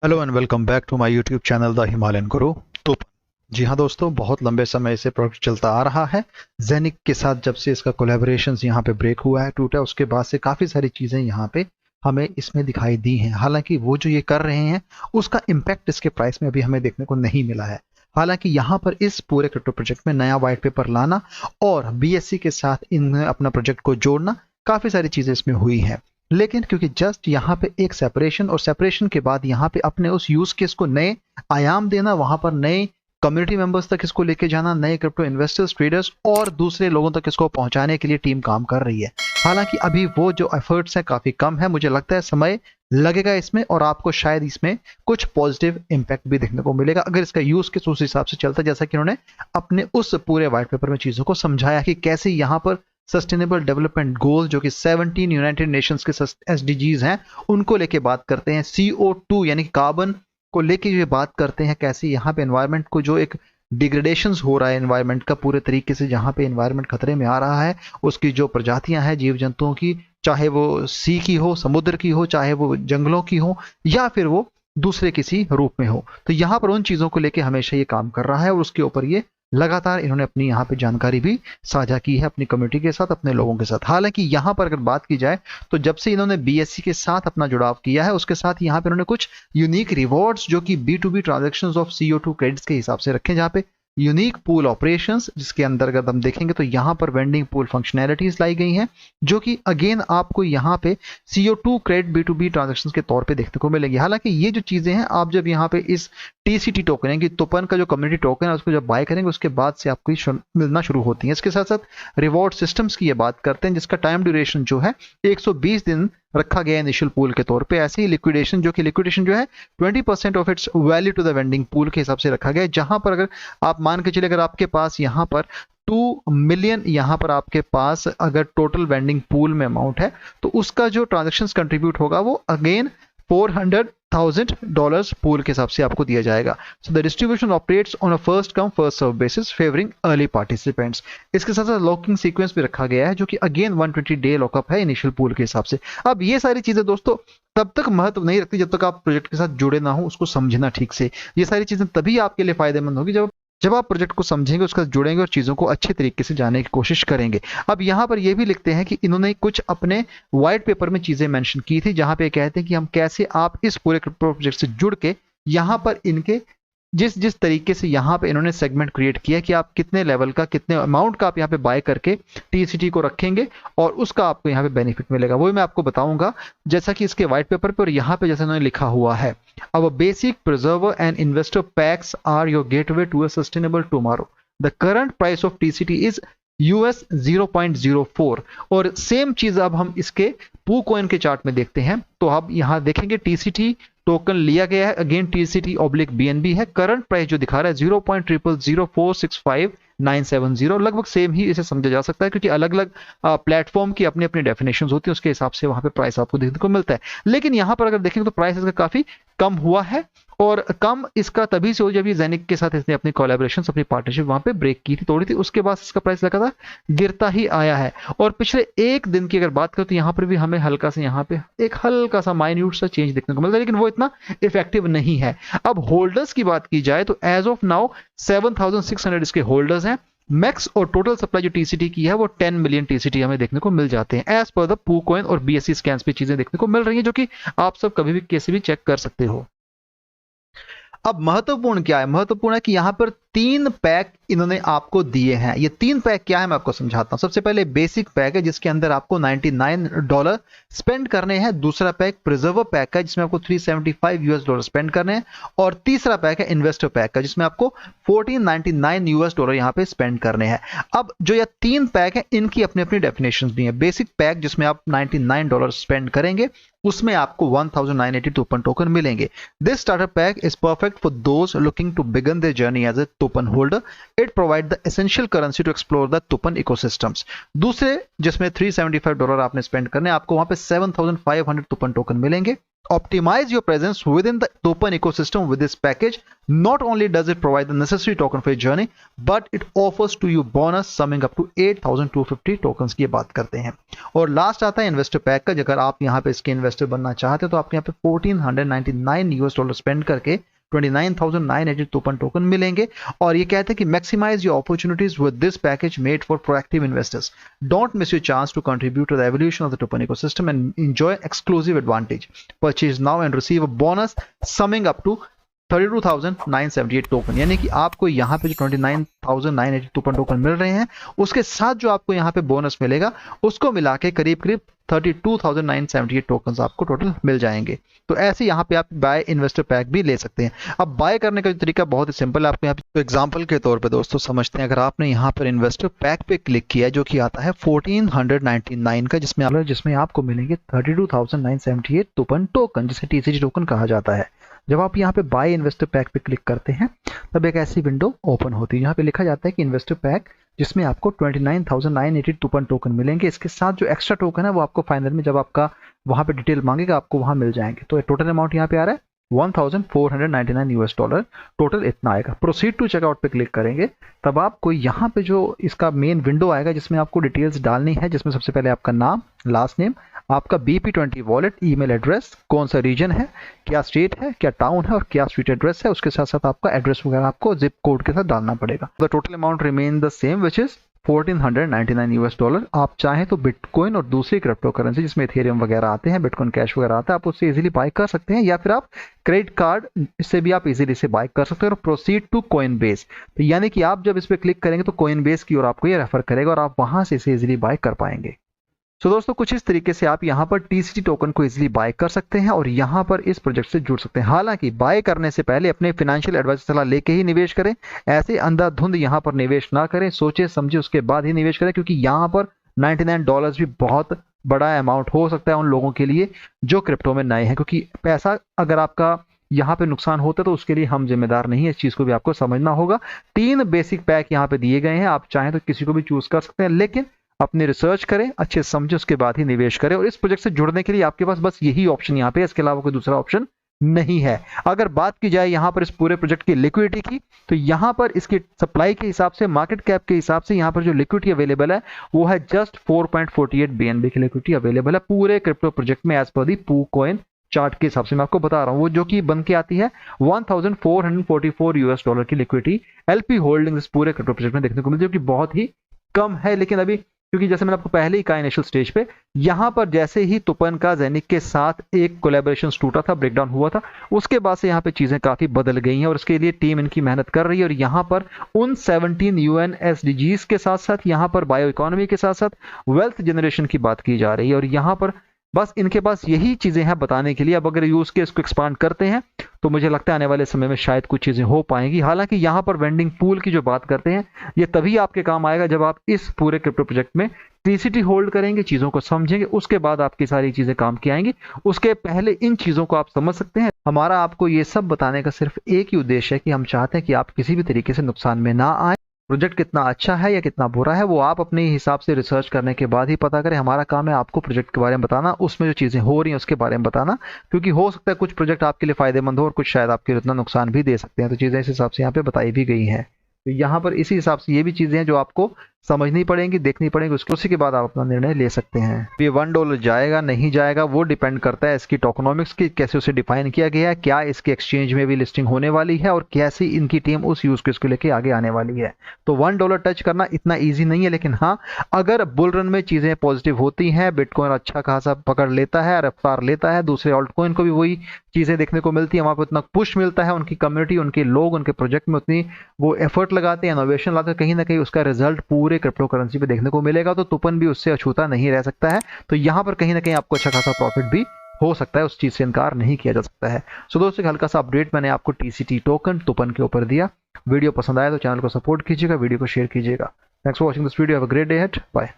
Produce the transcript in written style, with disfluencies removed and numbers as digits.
Hello and welcome back to my YouTube channel the Himalayan Guru. तो जी हाँ दोस्तों, बहुत लंबे समय से प्रोजेक्ट चलता आ रहा है। जेनिक के साथ जब से इसका कोलैबोरेशन यहाँ पे ब्रेक हुआ है, टूटा, उसके बाद से काफ़ी सारी चीज़ें यहाँ पे हमें इसमें दिखाई दी हैं। हालांकि वो जो ये कर रहे हैं उसका इम्पैक्ट इसके प्राइस में अभी हमें देखने को नहीं मिला है। हालांकि यहाँ पर इस पूरे क्रिप्टो प्रोजेक्ट में नया वाइट पेपर लाना और बीएससी के साथ इनमें अपना प्रोजेक्ट को जोड़ना, काफ़ी सारी चीज़ें इसमें हुई हैं। लेकिन क्योंकि जस्ट यहाँ पे एक सेपरेशन और सेपरेशन के बाद यहाँ पे अपने उस यूज केस को नए आयाम देना, वहां पर नए कम्युनिटी मेंबर्स तक इसको लेके जाना, नए क्रिप्टो इन्वेस्टर्स, ट्रेडर्स और दूसरे लोगों तक इसको पहुंचाने के लिए टीम काम कर रही है। हालांकि अभी वो जो एफर्ट्स हैं काफी कम है। मुझे लगता है समय लगेगा इसमें और आपको शायद इसमें कुछ पॉजिटिव इम्पैक्ट भी देखने को मिलेगा अगर इसका यूज केस उस हिसाब से चलता है, जैसा कि उन्होंने अपने उस पूरे व्हाइट पेपर में चीजों को समझाया कि कैसे यहाँ पर सस्टेनेबल डेवलपमेंट गोल जो कि 17 यूनाइटेड नेशंस के एसडीजीज हैं उनको लेके बात करते हैं। CO2 यानी कि कार्बन को लेके जो बात करते हैं, कैसे यहाँ पे एनवायरनमेंट को जो एक डिग्रेडेशन हो रहा है एनवायरनमेंट का पूरे तरीके से, जहाँ पे एनवायरनमेंट खतरे में आ रहा है, उसकी जो प्रजातियां हैं जीव जंतुओं की, चाहे वो सी की हो, समुद्र की हो, चाहे वो जंगलों की हो या फिर वो दूसरे किसी रूप में हो, तो यहाँ पर उन चीज़ों को लेके हमेशा ये काम कर रहा है और उसके ऊपर ये लगातार इन्होंने अपनी यहाँ पे जानकारी भी साझा की है अपनी कम्युनिटी के साथ, अपने लोगों के साथ। हालांकि यहाँ पर अगर बात की जाए तो जब से इन्होंने बीएससी के साथ अपना जुड़ाव किया है, उसके साथ यहाँ पे इन्होंने कुछ यूनिक रिवॉर्ड्स जो कि B2B transactions of CO2 credits के हिसाब से रखे, जहाँ पे यूनिक पूल ऑपरेशंस, जिसके अंतर्गत हम देखेंगे तो यहाँ पर वेंडिंग पूल फंक्शनैलिटीज लाई गई हैं, जो कि अगेन आपको यहाँ पे CO2 क्रेडिट B2B ट्रांजेक्शन्स के तौर पे देखने को मिलेंगे। हालांकि ये जो चीजें हैं, आप जब यहाँ पे इस TCT टोकन यानी कि टोपन का जो कम्युनिटी टोकन है उसको जब बाय करेंगे, उसके बाद से आपको मिलना शुरू होती है। इसके साथ साथ रिवॉर्ड सिस्टम्स की ये बात करते हैं, जिसका टाइम ड्यूरेशन जो है 120 दिन रखा गया इनिशियल पूल के तौर पे। ऐसे ही लिक्विडेशन जो है 20% of its value to the vending pool के हिसाब से रखा गया है, जहां पर अगर आप मान के चले, अगर आपके पास यहाँ पर 2 मिलियन यहाँ पर आपके पास अगर टोटल वेंडिंग पूल में अमाउंट है, तो उसका जो ट्रांजेक्शन्स कंट्रीब्यूट होगा वो अगेन $400,000 पूल के हिसाब से आपको दिया जाएगा। So the distribution operates on a first come first serve basis favouring early participants. इसके साथ साथ लॉकिंग सीक्वेंस भी रखा गया है, जो कि अगेन 120 डे लॉकअप है इनिशियल पूल के हिसाब से। अब ये सारी चीजें दोस्तों तब तक महत्व नहीं रखती जब तक आप प्रोजेक्ट के साथ जुड़े ना हो, उसको समझना ठीक से। ये सारी चीजें तभी आपके लिए फायदेमंद होगी जब आप प्रोजेक्ट को समझेंगे, उसके साथ जुड़ेंगे और चीज़ों को अच्छे तरीके से जानने की कोशिश करेंगे। अब यहाँ पर ये भी लिखते हैं कि इन्होंने कुछ अपने व्हाइट पेपर में चीज़ें मेंशन की थी, जहाँ पे कहते हैं कि हम कैसे आप इस पूरे क्रिप्टो प्रोजेक्ट से जुड़ के यहाँ पर इनके जिस जिस तरीके से यहाँ पे इन्होंने सेगमेंट क्रिएट किया कि आप कितने लेवल का, कितने अमाउंट का आप यहाँ पे बाय करके TCT को रखेंगे और उसका आपको यहाँ पे बेनिफिट मिलेगा, वो मैं आपको बताऊंगा जैसा कि इसके व्हाइट पेपर पर यहाँ पे जैसा उन्होंने लिखा हुआ है। अब basic preserver and investor packs are your gateway to a sustainable tomorrow. The current price of TCT is US 0.04। और सेम चीज अब हम इसके पू कॉइन के चार्ट में देखते हैं, तो अब यहाँ देखेंगे TCT टोकन लिया गया है, अगेन TCT/BNB है। करंट प्राइस जो दिखा रहा है 0.000465,970, लगभग सेम ही इसे समझा जा सकता है, क्योंकि अलग अलग प्लेटफॉर्म की अपनी अपनी डेफिनेशन होती है, उसके हिसाब से वहां पे प्राइस आपको देखने को मिलता है। लेकिन यहाँ पर अगर देखेंगे तो प्राइस इसका काफी कम हुआ है, और कम इसका तभी से हो जब ये जेनिक के साथ इसने अपनी कोलैबोरेशन, अपनी पार्टनरशिप वहां पे ब्रेक की थी, तोड़ी थी। उसके बाद इसका प्राइस लगातार गिरता ही आया है। और पिछले एक दिन की अगर बात करें तो यहाँ पर भी हमें हल्का सा, यहाँ पे एक हल्का सा माइन्यूट सा चेंज देखने को मिलता है, लेकिन वो इतना इफेक्टिव नहीं है। अब होल्डर्स की बात की जाए तो एज ऑफ नाउ 7,600 इसके होल्डर्स हैं। मैक्स और टोटल सप्लाई जो TCT की है वो 10 मिलियन TCT हमें देखने को मिल जाते हैं, एज पर द पू कॉइन और BSC स्कैन्स पे चीजें देखने को मिल रही हैं, जो कि आप सब कभी भी कैसे भी चेक कर सकते हो। अब महत्वपूर्ण क्या है? महत्वपूर्ण है कि यहां पर 3 पैक इन्होंने आपको दिए हैं। ये 3 पैक क्या है मैं आपको समझाता हूं। सबसे पहले बेसिक पैक है, जिसके अंदर आपको $99 स्पेंड करने हैं। दूसरा पैक प्रिजर्वर पैक है, जिसमें आपको $375 स्पेंड करने हैं। और तीसरा पैक है इन्वेस्टर पैक है, जिसमें आपको $1499 यहाँ पे स्पेंड करने हैं। अब जो ये 3 पैक है, इनकी अपनी अपनी डेफिनेशन भी है। बेसिक पैक जिसमें आप $99 स्पेंड करेंगे, उसमें आपको 1980 टोकन मिलेंगे। This starter pack is perfect for those looking to begin their journey as a token holder, it provide the essential currency to explore the token ecosystems. दूसरे जिसमें $375 आपने स्पेंड करने, आपको वहां पे 7500 टोकन मिलेंगे। Optimize your presence within the token ecosystem with this package. Not only does it provide the necessary token for your journey, but it offers to you bonus summing up to 8250 tokens की बात करते हैं। और last आता है investor pack का। अगर आप यहाँ पे इसके इन्वेस्टर बनना चाहते हैं तो आपको यहाँ पे $1499 स्पेंड करके 29,980 टोकन मिलेंगे। और ये कहते हैं कि maximise your opportunities with this package made for proactive investors. Don't miss your chance to contribute to the evolution of the token ecosystem and enjoy exclusive advantage. Purchase now and receive a bonus summing up to 32,978 token. यानी कि आपको यहाँ पे जो 29,980 token मिल रहे हैं, उसके साथ जो आपको यहाँ पे बोनस मिलेगा, उसको मिला के करीब करीब 32,978 टोकन आपको टोटल मिल जाएंगे। तो ऐसे यहाँ पे आप बाय इन्वेस्टर पैक भी ले सकते हैं। अब बाय करने का तरीका बहुत ही सिंपल है। आपको यहाँ पे तो एग्जांपल के तौर पे दोस्तों समझते हैं। अगर आपने यहाँ पर इन्वेस्टर पैक पे क्लिक किया जो कि आता है 1499 का, जिसमें आपको मिलेंगे 32,978 टोकन, जिसे TCG टोकन कहा जाता है। जब आप यहाँ पे बाय इन्वेस्टर पैक पे क्लिक करते हैं तब एक ऐसी विंडो ओपन होती है। यहाँ पे लिखा जाता है कि इन्वेस्टर पैक, जिसमें आपको 29,980 टोकन मिलेंगे। इसके साथ जो एक्स्ट्रा टोकन है वो आपको फाइनल में जब आपका वहाँ पे डिटेल मांगेगा आपको वहाँ मिल जाएंगे। तो टोटल अमाउंट यहाँ पे आ रहा है $1,499 टोटल इतना आएगा। प्रोसीड टू चेकआउट पे क्लिक करेंगे तब आपको यहाँ पे जो इसका मेन विंडो आएगा जिसमें आपको डिटेल्स डालनी है, जिसमें सबसे पहले आपका नाम, लास्ट नेम, आपका BP20 वॉलेट, ईमेल एड्रेस, कौन सा रीजन है, क्या स्टेट है, क्या टाउन है और क्या स्ट्रीट एड्रेस है, उसके साथ साथ आपका एड्रेस वगैरह आपको जिप कोड के साथ डालना पड़ेगा। The total amount remain the same which is $1,499। आप चाहें तो बिटकॉइन और दूसरी क्रिप्टो करेंसी जिसमें इथेरियम वगैरह आते हैं, बिटकॉइन कैश वगैरह आता है, आप उससे इजीली बाय कर सकते हैं, या फिर आप क्रेडिट कार्ड इससे भी आप इजीली से बाय कर सकते हैं। और प्रोसीड टू कॉइनबेस, तो यानी कि आप जब इस पर क्लिक करेंगे तो कॉइनबेस की ओर आपको ये रेफर करेगा और आप वहां से इसे इजीली बाय कर पाएंगे। सो दोस्तों कुछ इस तरीके से आप यहाँ पर TCG टोकन को इजीली बाय कर सकते हैं और यहाँ पर इस प्रोजेक्ट से जुड़ सकते हैं। हालांकि बाय करने से पहले अपने फाइनेंशियल एडवाइजर सलाह लेके ही निवेश करें। ऐसे अंधाधुंध यहाँ पर निवेश ना करें, सोचे समझे उसके बाद ही निवेश करें, क्योंकि यहाँ पर $99 भी बहुत बड़ा अमाउंट हो सकता है उन लोगों के लिए जो क्रिप्टो में नए हैं। क्योंकि पैसा अगर आपका यहाँ पे नुकसान होता है तो उसके लिए हम जिम्मेदार नहीं है, इस चीज को भी आपको समझना होगा। 3 बेसिक पैक यहाँ पे दिए गए हैं, आप चाहें तो किसी को भी चूज कर सकते हैं, लेकिन अपनी रिसर्च करें, अच्छे समझे, उसके बाद ही निवेश करें। और इस प्रोजेक्ट से जुड़ने के लिए आपके पास बस यही ऑप्शन यहाँ पे, इसके अलावा कोई दूसरा ऑप्शन नहीं है। अगर बात की जाए यहाँ पर इस पूरे प्रोजेक्ट की लिक्विडिटी की, तो यहाँ पर इसकी सप्लाई के हिसाब से, मार्केट कैप के हिसाब से यहाँ पर जो लिक्विडिटी अवेलेबल है वो है जस्ट 4.48 BNB की लिक्विडिटी अवेलेबल है पूरे क्रिप्टो प्रोजेक्ट में, एज पर दी PooCoin चार्ट के हिसाब से मैं आपको बता रहा हूँ। वो जो कि बन के आती है $1,444 की लिक्विडिटी LP होल्डिंग इस पूरे क्रिप्टो प्रोजेक्ट में देखने को मिलती है, जो कि बहुत ही कम है। लेकिन अभी क्योंकि जैसे मैंने आपको पहले ही कहा इनिशियल स्टेज पे, यहाँ पर जैसे ही टोकन का जेनिक के साथ एक कोलैबोरेशन टूटा था, ब्रेकडाउन हुआ था, उसके बाद से यहाँ पे चीजें काफी बदल गई हैं और इसके लिए टीम इनकी मेहनत कर रही है। और यहाँ पर उन 17 UN SDGs के साथ साथ यहाँ पर बायो इकोनॉमी के साथ साथ वेल्थ जनरेशन की बात की जा रही है। और यहाँ पर बस इनके पास यही चीजें हैं बताने के लिए। अब अगर यूज केस को एक्सपांड करते हैं तो मुझे लगता है आने वाले समय में शायद कुछ चीजें हो पाएंगी। हालांकि यहाँ पर वेंडिंग पूल की जो बात करते हैं, ये तभी आपके काम आएगा जब आप इस पूरे क्रिप्टो प्रोजेक्ट में TCT होल्ड करेंगे, चीजों को समझेंगे, उसके बाद आपकी सारी चीजें काम की आएंगी। उसके पहले इन चीजों को आप समझ सकते हैं। हमारा आपको ये सब बताने का सिर्फ एक ही उद्देश्य है कि हम चाहते हैं कि आप किसी भी तरीके से नुकसान में ना आए। प्रोजेक्ट कितना अच्छा है या कितना बुरा है वो आप अपने हिसाब से रिसर्च करने के बाद ही पता करें। हमारा काम है आपको प्रोजेक्ट के बारे में बताना, उसमें जो चीज़ें हो रही हैं उसके बारे में बताना, क्योंकि हो सकता है कुछ प्रोजेक्ट आपके लिए फायदेमंद हो और कुछ शायद आपके उतना नुकसान भी दे सकते हैं। तो चीज़ें इस हिसाब से यहाँ पे बताई भी गई हैं। तो यहाँ पर इसी हिसाब से ये भी चीज़ें हैं जो आपको समझनी पड़ेंगी, देखनी पड़ेंगी, उसी के बाद आप अपना निर्णय ले सकते हैं। ये $1 जाएगा नहीं जाएगा वो डिपेंड करता है इसकी टोकनोमिक्स की, कैसे उसे डिफाइन किया गया है, क्या इसके एक्सचेंज में भी लिस्टिंग होने वाली है और कैसे इनकी टीम उस यूज केस को लेके आगे आने वाली है। तो $1 टच करना इतना ईजी नहीं है, लेकिन हाँ अगर बुल रन में चीज़ें पॉजिटिव होती हैं, बिटकॉइन अच्छा खासा पकड़ लेता है, रफ्तार लेता है, दूसरे ऑल्ट कॉइन को भी वही चीज़ें देखने को मिलती है, वहाँ पर उतना पुश मिलता है, उनकी कम्युनिटी, उनके लोग उनके प्रोजेक्ट में उतनी वो एफर्ट लगाते हैं, इनोवेशन लाते हैं, कहीं ना कहीं उसका रिजल्ट पूरे क्रिप्टो करेंसी पे देखने को मिलेगा। तो टोकन भी उससे अछूता नहीं रह सकता है। तो यहाँ पर कहीं ना कहीं आपको अच्छा खासा प्रॉफिट भी हो सकता है, उस चीज से इनकार नहीं किया जा सकता है। सो दोस्तों एक हल्का सा अपडेट मैंने आपको TCT टोकन के ऊपर दिया। वीडियो पसंद आया तो चैनल को सपोर्ट कीजिएगा, वीडियो को शेयर कीजिएगा। Thanks for watching this video, have a great day ahead, bye.